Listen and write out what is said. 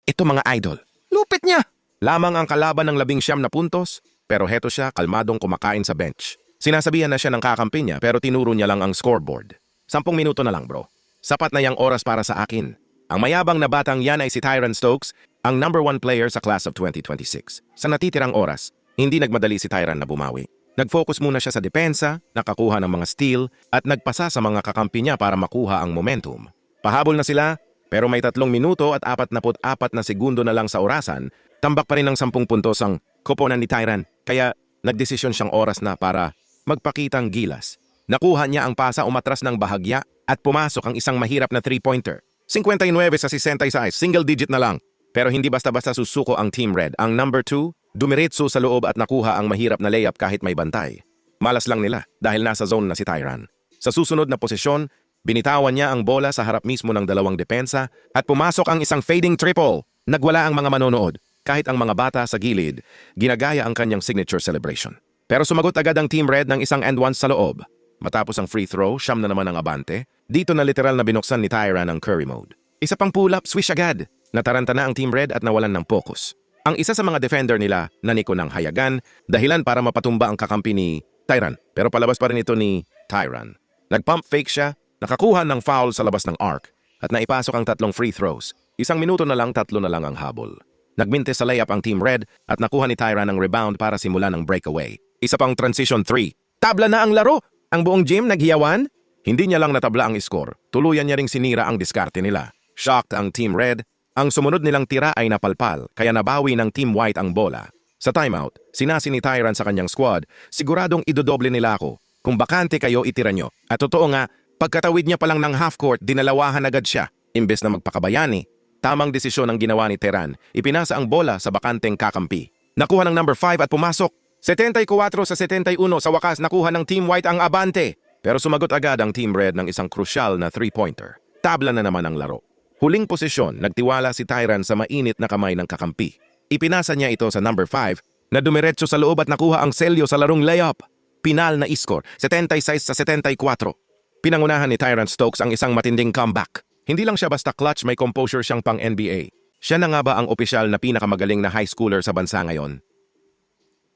Ito mga idol. Lupit niya! Lamang ang kalaban ng 19 na puntos, pero heto siya kalmadong kumakain sa bench. Sinasabihan na siya ng kakampi niya pero tinuro niya lang ang scoreboard. 10 minuto na lang bro. Sapat na yang oras para sa akin. Ang mayabang na batang yan ay si Tyron Stokes, ang #1 player sa class of 2026. Sa natitirang oras, hindi nagmadali si Tyron na bumawi. Nag-focus muna siya sa depensa, nakakuha ng mga steal, at nagpasa sa mga kakampi niya para makuha ang momentum. Pahabol na sila, pero may 3 minuto at 44 na segundo na lang sa orasan, tambak pa rin ng 10 puntos ang koponan ni Tyron, kaya nagdesisyon siyang oras na para magpakitang gilas. Nakuha niya ang pasa umatras ng bahagya at pumasok ang isang mahirap na 3-pointer. 59-66, single digit na lang. Pero hindi basta-basta susuko ang Team Red. Ang #2, dumiretso sa loob at nakuha ang mahirap na layup kahit may bantay. Malas lang nila dahil nasa zone na si Tyron. Sa susunod na posisyon, binitawan niya ang bola sa harap mismo ng dalawang depensa at pumasok ang isang fading triple. Nagwala ang mga manonood. Kahit ang mga bata sa gilid, ginagaya ang kanyang signature celebration. Pero sumagot agad ang Team Red ng isang and one sa loob. Matapos ang free throw, siyam na naman ang abante. Dito na literal na binuksan ni Tyron ang Curry mode. Isa pang pull-up, swish agad. Nataranta na ang Team Red at nawalan ng focus. Ang isa sa mga defender nila, naniko ng hayagan, dahilan para mapatumba ang kakampi ni Tyron. Pero palabas pa rin ito ni Tyron. Nag-pump fake siya, nakakuha ng foul sa labas ng arc, at naipasok ang 3 free throws. 1 minuto na lang, 3 na lang ang habol. Nagmintes sa layup ang Team Red at nakuha ni Tyron ang rebound para simulan ng breakaway. Isa pang transition 3. Tabla na ang laro! Ang buong gym naghiyawan? Hindi niya lang natabla ang score. Tuluyan niya ring sinira ang diskarte nila. Shocked ang Team Red. Ang sumunod nilang tira ay napalpal, kaya nabawi ng Team White ang bola. Sa timeout, sinasi ni Tyron sa kanyang squad, siguradong idodoble nila ako. Kung bakante kayo, itira nyo. At totoo nga, pagkatawid niya pa lang ng half court, dinalawahan agad siya. Imbes na magpakabayani, tamang desisyon ang ginawa ni Teran. Ipinasa ang bola sa bakanteng kakampi. Nakuha ng #5 at pumasok. 74-71 sa wakas nakuha ng Team White ang abante. Pero sumagot agad ang Team Red ng isang crucial na 3-pointer. Tabla na naman ang laro. Huling posisyon, nagtiwala si Tyron sa mainit na kamay ng kakampi. Ipinasa niya ito sa #5 na dumiretso sa loob at nakuha ang selyo sa larong layup. Pinal na score, 76-74. Pinangunahan ni Tyron Stokes ang isang matinding comeback. Hindi lang siya basta clutch, may composure siyang pang NBA. Siya na nga ba ang opisyal na pinakamagaling na high schooler sa bansa ngayon?